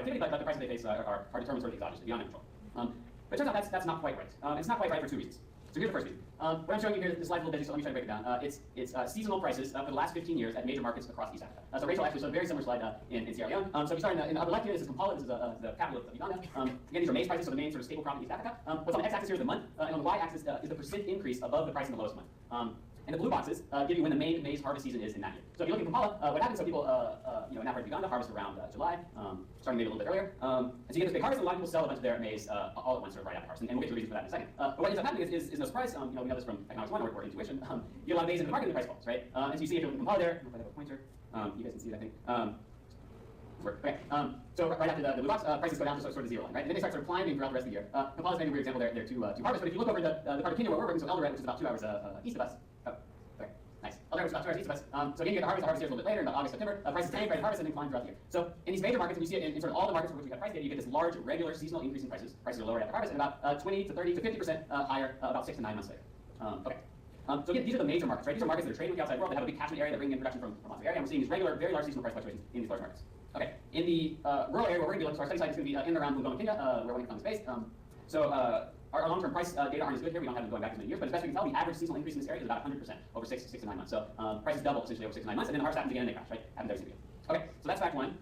productivity, but the prices they face are determined sort of exogenously, beyond their control. But it turns out that's not quite right. It's not quite right for two reasons. So here's the first reason. What I'm showing you here, this slide's a little busy, so let me try to break it down. It's seasonal prices for the last 15 years at major markets across East Africa. So Rachel actually showed a very similar slide in Sierra Leone. So if you start in the upper left here, this is Kampala, this is the capital of Uganda. Again, these are maize prices, so the main sort of staple crop in East Africa. What's on the x-axis here is the month, and on the y-axis is the percent increase above the price in the lowest month. And the blue boxes give you when the main maize harvest season is in that year. So if you look at Kampala, what happens, so people, in that part of Uganda harvest around July, starting maybe a little bit earlier. And so you get this big harvest, and a lot of people sell a bunch of their maize all at once, sort of right after harvest. And we'll get to the reasons for that in a second. But what ends up happening is no surprise. We know this from Economics 1 or intuition. You get a lot of maize in the market, and the price falls, right? And so you see if you look at Kampala there, I don't know if I have a pointer. You guys can see it, I think. Okay. So right after the blue box, prices go down to sort of the zero line, right? And then they start sort of climbing throughout the rest of the year. Kampala's maybe a weird example. There are two harvests, but if you look over the part of Kenya where we're working, so Eldoret, which is about 2 hours east of us. Nice. Eldoret was about 2 hours east of us. So again, you get the harvest here a little bit later, in about August, September. Prices tank, right? Harvest and then climb throughout the year. So in these major markets, and you see it in sort of all the markets for which we have price data, you get this large, regular seasonal increase in prices. Prices are lower after harvest, and about 20 to 30 to 50% higher about 6 to 9 months later. Okay. So again, these are the major markets, right? These are markets that are trading with the outside world, that have a big catchment area, that bring in production from lots of area, and we're seeing these regular, very large seasonal price fluctuations in these large markets. Okay. In the rural area where we're going to be looking, so our study site is going to be in and around Bungoma, Kenya, where we're going to come to space. Our long-term price data aren't as good here. We don't have them going back as many years, but as best we can tell, the average seasonal increase in this area is about 100% over 6 to 9 months. So prices double essentially over 6 to 9 months, and then the harvest happens again and they crash, right? Happens every single year. Okay, so that's fact one.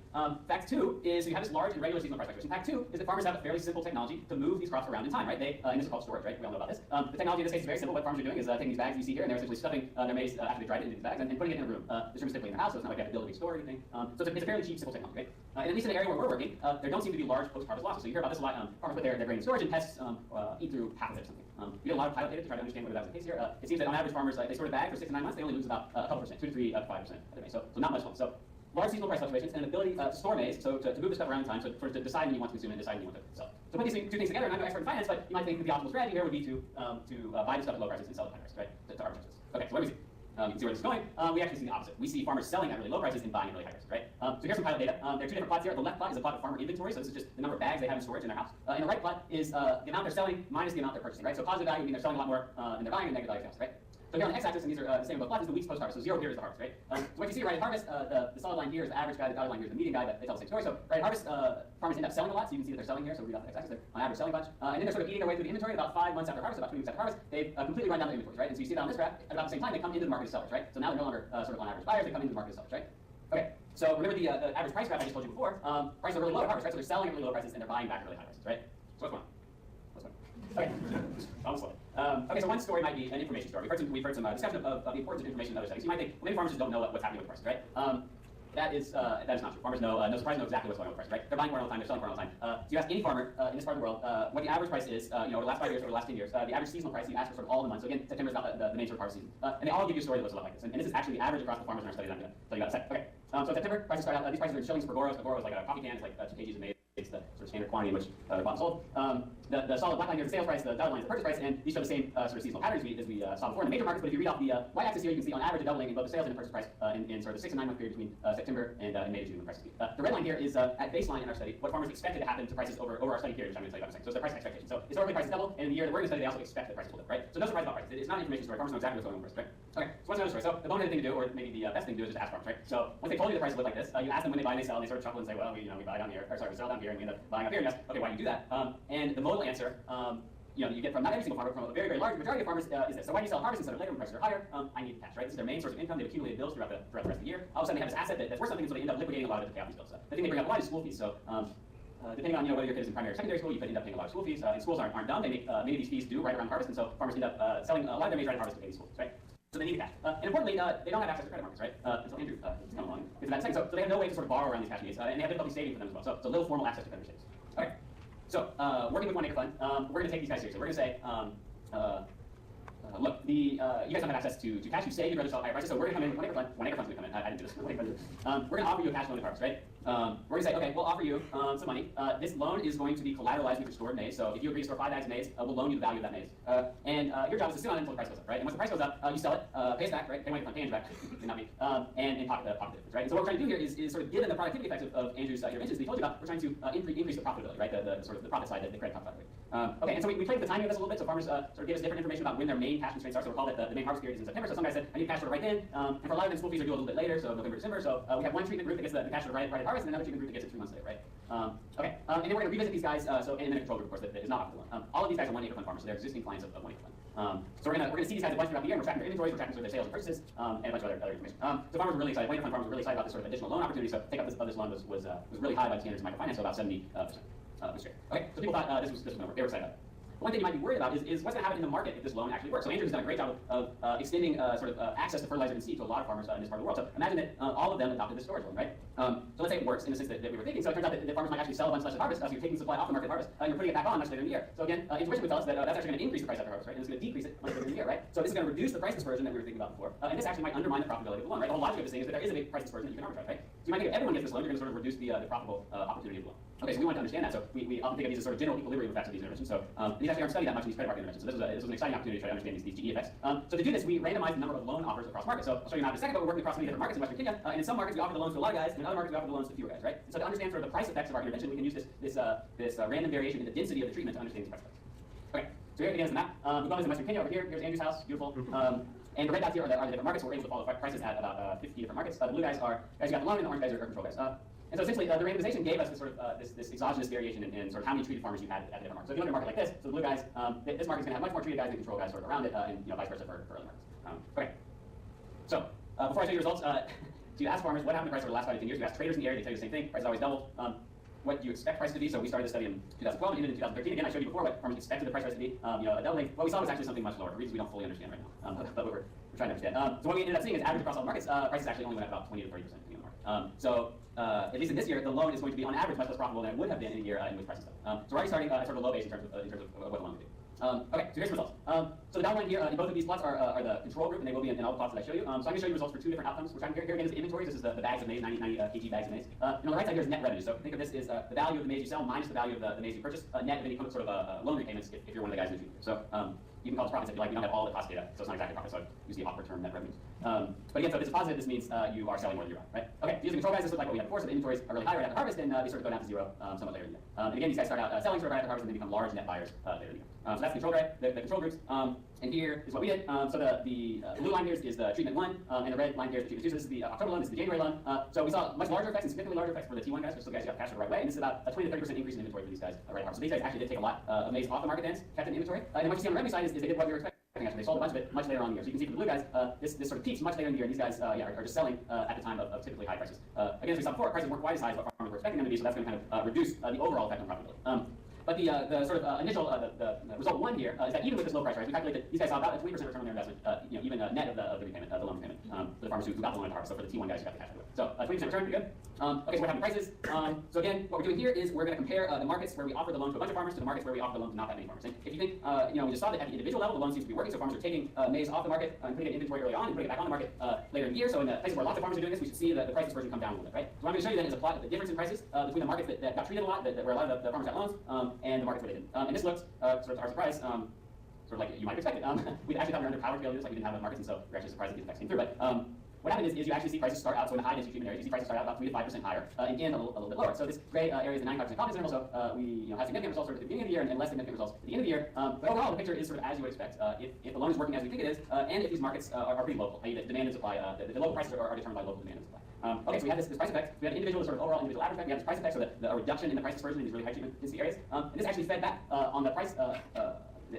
Fact two is so you have this large and regular seasonal price fluctuation. Fact two is that farmers have a fairly simple technology to move these crops around in time, right? And this is called storage, right? We all know about this. The technology in this case is very simple. What farmers are doing is taking these bags you see here, and they're essentially stuffing their maize after they dried it into these bags and putting it in a room. This room is typically in their house, so it's not like they have to build a big store or anything. So it's a fairly cheap, simple technology, right? And at least in the area where we're working, there don't seem to be large post-harvest losses. So you hear about this a lot. Farmers put their grain in storage, and pests eat through half of it or something. We did a lot of pilot data to try to understand whether that was the case here. It seems that on average, farmers they store a bag for 6 to 9 months. They only lose about a couple percent, 2 to 3 to 5% of their maize. So not much loss. So large seasonal price fluctuations and an ability to store maize, so to move the stuff around in time, so to decide when you want to consume it and decide when you want to sell. So put these two things together, and I'm no expert in finance, but you might think that the optimal strategy here would be to buy the stuff at low prices and sell it at high prices, right? To arbitrage this. Okay, so what do we see? You can see where this is going. We actually see the opposite. We see farmers selling at really low prices and buying at really high prices, right? So here's some pilot data. There are two different plots here. The left plot is a plot of farmer inventory, so this is just the number of bags they have in storage in their house. And the right plot is the amount they're selling minus the amount they're purchasing, right? So positive value would mean they're selling a lot more than they're buying, and negative value is right? So here on the x-axis, and these are the same with both plots, is the weeks post-harvest. So 0 here is the harvest, right? So what you see right at harvest, the solid line here is the average guy, the dotted line here is the median guy, but they tell the same story. So right at harvest, farmers end up selling a lot, so you can see that they're selling here, so read off the x-axis, they're on average selling a bunch. And then they're sort of eating their way through the inventory. About 5 months after harvest, about 20 weeks after harvest, they've completely run down the inventories, right? And so you see that on this graph, at about the same time, they come into the market as sellers, right? So now they're no longer sort of on average buyers, they come into the market as sellers, right? Okay, so remember the average price graph I just told you before, prices are really low at harvest, right? So they're selling at really low prices and they're buying back at really high prices, right? So what's going on? Okay, almost slow. Okay, so one story might be an information story. We've heard some discussion of the importance of information in other settings. You might think, well, maybe farmers just don't know what's happening with prices, right? That is not true. Farmers know exactly what's going on with prices, right? They're buying corn all the time, they're selling corn all the time. So you ask any farmer in this part of the world what the average price is, over the last 5 years, over the last 10 years, the average seasonal price, you ask for sort of all the months. So again, September is about the main sort of harvest season. And they all give you a story that looks a lot like this. And this is actually the average across the farmers in our study that I'm going to tell you about in a second. Okay, so in September, prices start out, these prices are in shillings per goros. A goro is like a coffee can, it's like 2 kgs of maize. It's the sort of standard quantity in which they're bought and sold. The solid black line here is the sales price, the dotted line is the purchase price, and these show the same sort of seasonal patterns as we saw before in the major markets. But if you read off the y-axis here, you can see on average a doubling in both the sales and the purchase price in sort of the 6 and 9 month period between September and May to June when prices peak. The red line here is at baseline in our study what farmers expected to happen to prices over our study period, which I'm going to tell you about in a second. So it's their price expectation. So historically prices double, and in the year that we're going to study, they also expect that prices will double, right? So no surprise about prices. It's not an information story. Farmers know exactly what's going on with prices, right? Okay, so what's another story? So the boneheaded thing to do, or maybe the best thing to do, is just ask farmers, right? So once they told you the prices look like this, you ask them when they buy and they sell, and they sort of chuckle and say, well, we buy down here, or sorry, we sell down here, and we end up buying up here. And you ask, okay, why do you do that? And the modal answer, you get from not every single farmer, from a very, very large majority of farmers is this. So why do you sell at harvest instead of later when prices are higher? I need cash, right? This is their main source of income. They've accumulated bills throughout the rest of the year. All of a sudden they have this asset that's worth something, so they end up liquidating a lot of it to pay off these bills. The thing they bring up a lot is school fees. So depending on whether your kid is in primary or secondary school, you could end up paying a lot of school fees. And schools aren't dumb. They make many of these fees due right around harvest, and so farmers end up selling a lot of their maize right at harvest to pay these schools, right? So they need the cash. And importantly, they don't have access to credit markets, right? So Andrew come along. It's about second. So they have no way to sort of borrow around these cash needs, and they have difficulty saving for them as well. So it's a little formal access to credit savings. Okay. So working with One Acre Fund, we're going to take these guys seriously. We're going to say, look, you guys don't have access to cash. You say you'd rather sell at higher prices, so we're going to come in with One Acre Fund's going to come in. I didn't do this. We're going to offer you a cash loan at harvest, right? We're going to say, okay, we'll offer you some money. This loan is going to be collateralized with your stored maize. So if you agree to store 5 bags of maize, we'll loan you the value of that maize. And your job is to sit on it until the price goes up, right? And once the price goes up, you sell it, pay us back, right? Pay One Acre Fund, pay Andrew back, not me, and pocket the difference, right? And so what we're trying to do here is sort of given the productivity effects of Andrew's interventions that he told you about, we're trying to increase the profitability, right? The sort of the profit side that Craig talked about. Okay, and so we played with the timing of this a little bit. So farmers sort of give us different information about when their main cash constraints are. So we'll call it the main harvest period is in September. So some guys said, I need cash sort of right then. And for a lot of them, school fees are due a little bit later, so November, December. So we have one treatment group that gets the cash sort of right at harvest, and another treatment group that gets it 3 months later, right? Okay, and then we're going to revisit these guys. So in a control group, of course, that is not off the loan. All of these guys are 1 acre fund farmers, so they're existing clients of 1 acre fund. So we're gonna see these guys a bunch throughout the year. And we're tracking their inventories, we're tracking sort of their sales and purchases, and a bunch of other information. So farmers were really excited. 1 acre fund farmers were really excited about this sort of additional loan opportunity. So take up this loan was really high by standards of microfinance, so about 70%. Okay, so people thought this was going to work. They were excited about it. One thing you might be worried about is what's going to happen in the market if this loan actually works. So Andrew's done a great job of extending access to fertilizer and seed to a lot of farmers in this part of the world. So imagine that all of them adopted this storage loan, right? So let's say it works in the sense that we were thinking. So it turns out that farmers might actually sell a bunch less at harvest, so you're taking supply off the market at harvest, and you're putting it back on much later in the year. So again, intuition would tell us that that's actually going to increase the price after harvest, right? And it's going to decrease it much later in the year, right? So this is going to reduce the price dispersion that we were thinking about before, and this actually might undermine the profitability of the loan, right? The whole logic of this thing is that there is a big price dispersion that you can arbitrage, right? So you might think if everyone gets this loan, you're going to sort of reduce the profitable opportunity of the loan. Okay, so we want to understand that. So we often think of these as sort of general equilibrium effects of these interventions. So these actually aren't studied that much in these credit market interventions. So this was an exciting opportunity to try to understand these GE effects. So to do this, we randomized the number of loan offers across markets. So I'll show you now in a second, but we're working across many different markets in Western Kenya. And in some markets, we offer the loans to a lot of guys, and in other markets, we offer the loans to fewer guys, right? And so to understand sort of the price effects of our intervention, we can use this random variation in the density of the treatment to understand these price effects. Okay, so here it begins the map. We've gone in Western Kenya over here. Here's Andrew's house, beautiful. And the red dots here are the different markets. We're able to follow prices at about 50 different markets. The blue guys are guys who got the loan, and the orange guys are control guys. And so essentially, the randomization gave us this sort of this exogenous variation in sort of how many treated farmers you had at the different markets. So if you look at a market like this, so the blue guys, this market's going to have much more treated guys than control guys sort of around it, and vice versa for other markets. Okay. So before I show you the results, to ask farmers what happened to price over the last 5 to 10 years, we asked traders in the area, they tell you the same thing. Prices always doubled. What do you expect prices to be? So we started this study in 2012 and ended in 2013. Again, I showed you before what farmers expected the price rise to be. A doubling. What we saw was actually something much lower for reasons we don't fully understand right now, but we're trying to understand. So what we ended up seeing is average across all markets, prices actually only went up about 20 to 30% depending on the market. At least in this year, the loan is going to be on average much less profitable than it would have been in a year in which prices fell. So we're already starting at sort of a low base in terms of what the loan would do. Okay, so here's the results. So the dotted line here in both of these plots are the control group, and they will be in all the plots that I show you. So I'm going to show you results for 2 different outcomes. We're trying here again is the inventories. This is the bags of maize, 90 kg bags of maize. And on the right side here is net revenue. So think of this as the value of the maize you sell minus the value of the maize you purchase, net of any sort of loan repayments if you're one of the guys in the treatment. So you can call this profits if you like. We don't have all the cost data, so it's not exactly profit. So I use the awkward term net revenues. But again, so if it's a positive, this means you are selling more than you buy, right? Okay, so using control guys, this looks like what we had before. So the inventories are really high right after harvest, and they sort of go down to zero somewhat later in the year. And again, these guys start out selling sort of right after harvest, and then become large net buyers later in the year. So that's the control groups. And here is what we did. So the blue line here is the treatment 1, and the red line here is the treatment 2. So this is the October loan, this is the January loan. So we saw much larger effects and significantly larger effects for the T1 guys, which the guys who got cash the right way. And this is about a 20 to 30% increase in inventory for these guys right now. So these guys actually did take a lot of maize off the market ends, kept it in inventory. And what you see on the revenue side is they did what we were expecting. Actually, they sold a bunch of it much later on in the year. So you can see for the blue guys, this sort of peaks much later in the year, and these guys are just selling at the time of typically high prices. Again, as we saw before, prices weren't quite as high as what farmers were expecting them to be, so that's going to kind of reduce the overall effect on profitability. But the sort of initial the result 1 here is that even with this low price rise, we calculated that these guys saw about a 20% return on their investment, even net of the repayment, the loan repayment, for the farmers who got the loan at the harvest. So for the T1 guys who got the cash out of it. So 20% return, pretty good. Okay, so what happened to prices? So again, what we're doing here is we're going to compare the markets where we offer the loan to a bunch of farmers to the markets where we offer the loan to not that many farmers. And if you think, we just saw that at the individual level, the loan seems to be working. So farmers are taking maize off the market and putting it in inventory early on and putting it back on the market later in the year. So in the places where lots of farmers are doing this, we should see the price dispersion come down a little bit, right? So what I'm going to show you then is a plot of the difference in prices between the markets that got treated a lot, where a lot of the farmers got loans, and the markets where they didn't. And this looks, sort of to our surprise, sort of like you might have expected. We actually thought we were underpowered to be able to do this, like we didn't have enough markets, and so we're actually surprised that these effects came through. But what happened is you actually see prices start out, so in the high density treatment areas, you see prices start out about 3 to 5% higher, and a little bit lower. So this gray area is the 95% confidence interval, so we have significant results sort of at the beginning of the year and less significant results at the end of the year. But overall, the picture is sort of as you would expect if the loan is working as we think it is, and if these markets are pretty local, i.e. the demand and supply, the local prices are determined by local demand and supply. Okay, so we have this price effect. We have individual sort of overall individual average effect. We have this price effect, so the reduction in the price dispersion in these really high treatment density areas. And this actually fed back on the price.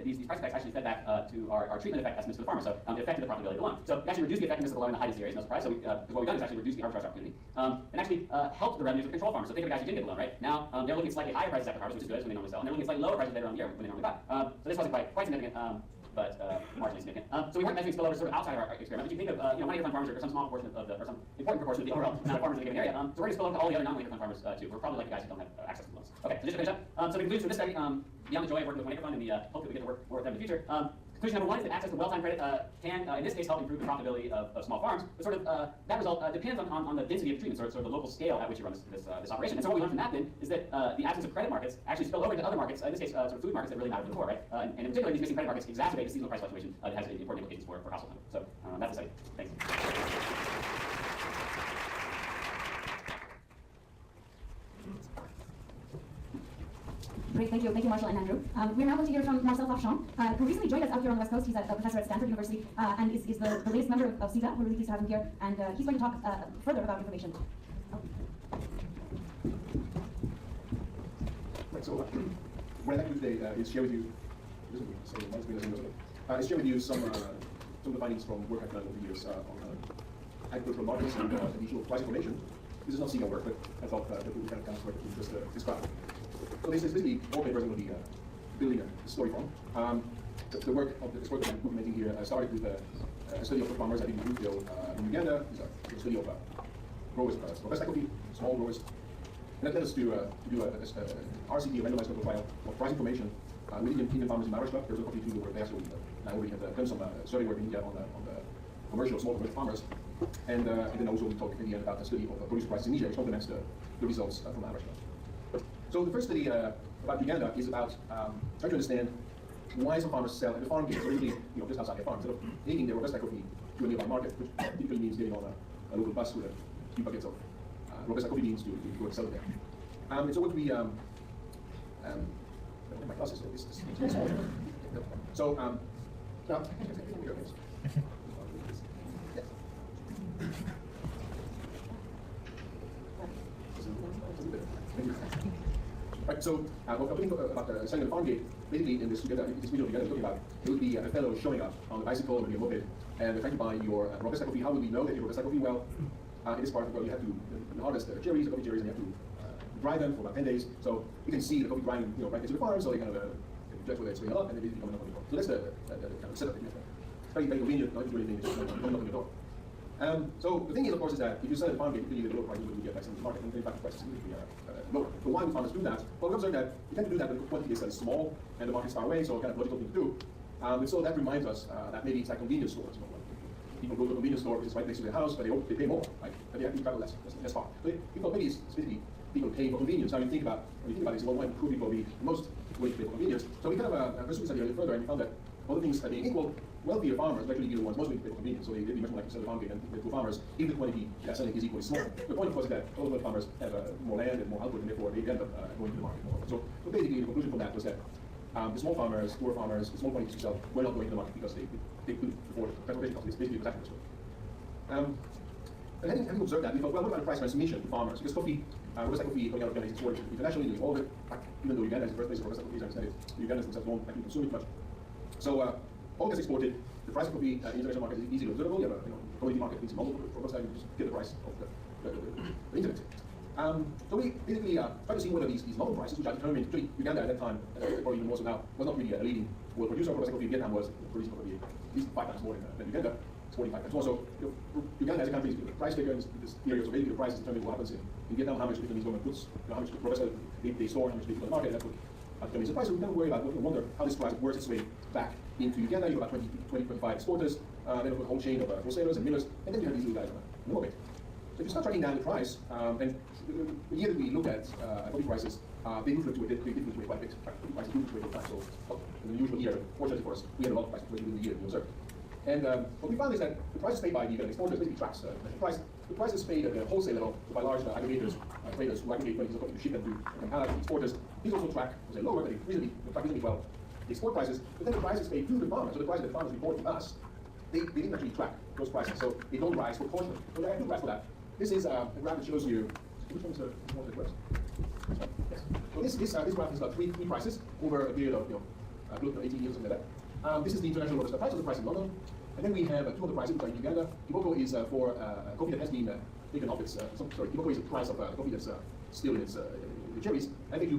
These price effects actually fed back to our treatment effect estimates for the farmer, so it affected the profitability of the loan. So it actually reduced the effectiveness of the loan in the high density areas, no surprise. So what we've done is actually reduce the arbitrage opportunity, and actually helped the revenues of control farmers. So think of guys who didn't get the loan, right? Now they're looking at slightly higher prices after harvest, which is good, so they normally sell, and they're looking at slightly lower prices later on in the year when they normally buy. So this wasn't quite significant. But marginally significant. So we weren't measuring spillover sort of outside of our experiment. But you think of 1 acre fund farmers or some small proportion of or some important proportion of the overall amount of farmers in a given area. So we're going to spill over to all the other non-1 acre fund farmers too. We're probably like the guys who don't have access to loans. Okay, so just to finish up. So the conclusion for this study, beyond the joy of working with 1 acre fund and the hope that we get to work with them in the future. Conclusion number 1 is that access to well-timed credit can, in this case, help improve the profitability of small farms. But sort of that result depends on the density of treatment, sort of the local scale at which you run this operation. And so what we learned from that then is that the absence of credit markets actually spill over into other markets. In this case, sort of food markets that really matter to the poor, right? And in particular, these missing credit markets exacerbate the seasonal price fluctuation that has important implications for household income. So that's the study. Thanks. Great, thank you, Marshall and Andrew. We're now going to hear from Marcel Farchon, who recently joined us out here on the West Coast. He's a professor at Stanford University and is the latest member of CETA. We're really pleased to have him here, and he's going to talk further about information. So what I'd like to do today is share with you, is share with you some of the findings from work I've done over the years on agricultural markets and the issue of price information. This is not SIGA work, but I thought that would be kind of counts what you just described. So this is basically all papers I'm going to be building a story from. The work that I'm implementing here started with a study of the farmers I did in Brazil, in Uganda. It's a study of growers, robusta coffee, small growers. And that led us to do a RCT, a randomized control trial of price information with Indian farmers in Maharashtra. There's a coffee too were there, so we have done some survey work in India on the commercial small commercial farmers. And then also we talked in the end about the study of produce prices in India, which complements the results from Maharashtra. So the first study about Uganda is about trying to understand why some farmers sell at the farm gate, so really, just outside their farm, instead of taking their robusta coffee to a nearby market, which typically means getting on a local bus with a few buckets of robusta coffee beans to go and sell it there. And so what we, my glasses, so this is small. So, now, Right, so what I'm thinking about selling the farm gate, basically in this video together, talking about, it would be a fellow showing up on a bicycle or maybe a moped, and trying to buy your robusta coffee. How will we know that your robusta coffee? Well, in this part of the world, you have to harvest the cherries, the coffee cherries, and you have to dry them for about 10 days. So you can see the coffee grinding, right next to the farm, so they kind of judge whether it's going up, and they become enough on the door. So that's the kind of setup that you have. It's very convenient, not really convenient, just coming up on the door. So the thing is, of course, is that if you sell at the farm gate, you can get lower prices when you get back into the market, and in fact, the prices significantly lower. So why would farmers do that? Well, we observe that you tend to do that when the quantity is small and the market's far away, so kind of logical thing to do. And so that reminds us that maybe it's like convenience stores. People go to a convenience store, which is right next to their house, but they pay more, right? But they actually travel less far. So people maybe it's basically people pay for convenience. Now when you think about it, well, why could people be most willing to pay for convenience? So we kind of pursued this idea a little further, and we found that all the things being equal, wealthier farmers actually be the ones most willing to pay for convenience. So they be much more likely to sell the farm gate and the farmers, if the quantity they're selling is equally small. The point, of course, is that all the farmers have more land and more output, and therefore they end up going to the market more. So basically, the conclusion from that was that the small farmers, poor farmers, the small quantities to sell were not going to the market because they couldn't afford transportation costs. It's basically the exact story. And having observed that, we thought, well, what about price transmission to farmers? Because coffee, robusta coffee coming out of Uganda is exported internationally, doing all of it, even though Uganda is the birthplace of robusta coffee, as I said, the Ugandans themselves don't actually consume it much. So all gets exported. The price of coffee in the international market is easily observable. You have a commodity market, things in multiple robusta, you just get the price of the internet. So we basically try to see whether these local prices, which are determined, actually Uganda at that time, probably even more so now, was not really a leading world producer of robusta coffee. Vietnam was producing coffee at least 5 times more than Uganda. 45 times more. So Uganda as a country is the price taker in this area, so basically the price is determining what happens in Vietnam, how much Vietnamese government puts, how much robusta they store, how much they put on the market, and that's what determines the price. So we never worry about, we wonder how this price works its way back into Uganda. You have about 25 exporters, then a whole chain of wholesalers and millers, and then you have these little guys on the market. So if you start tracking down the price, and the year that we look at coffee prices, they do fluctuate quite a bit. Coffee prices do fluctuate over time. So in the usual year, fortunately for us, we had a lot of price fluctuation within the year we observed. And what we found is that the prices paid by the exporters basically tracks the price. The price is paid at the wholesale level by large aggregators, traders who aggregate quantities of coffee to ship them to Kampala to exporters. These also track, they lower, but they track reasonably well the export prices. But then the prices paid to the farmers, so the prices that farmers report to us, they didn't actually track those prices, so they don't rise proportionally. So I have two graphs for that. This is a graph that shows you. Which one's the one that works? Yes. So this graph has got three prices over a period of 18 years, something like that. This is the international robusta price, so the price in London. And then we have two other prices, which are in Uganda. Kiboko is for coffee that has been taken off its, Kiboko is the price of coffee that's still in its cherries. I think you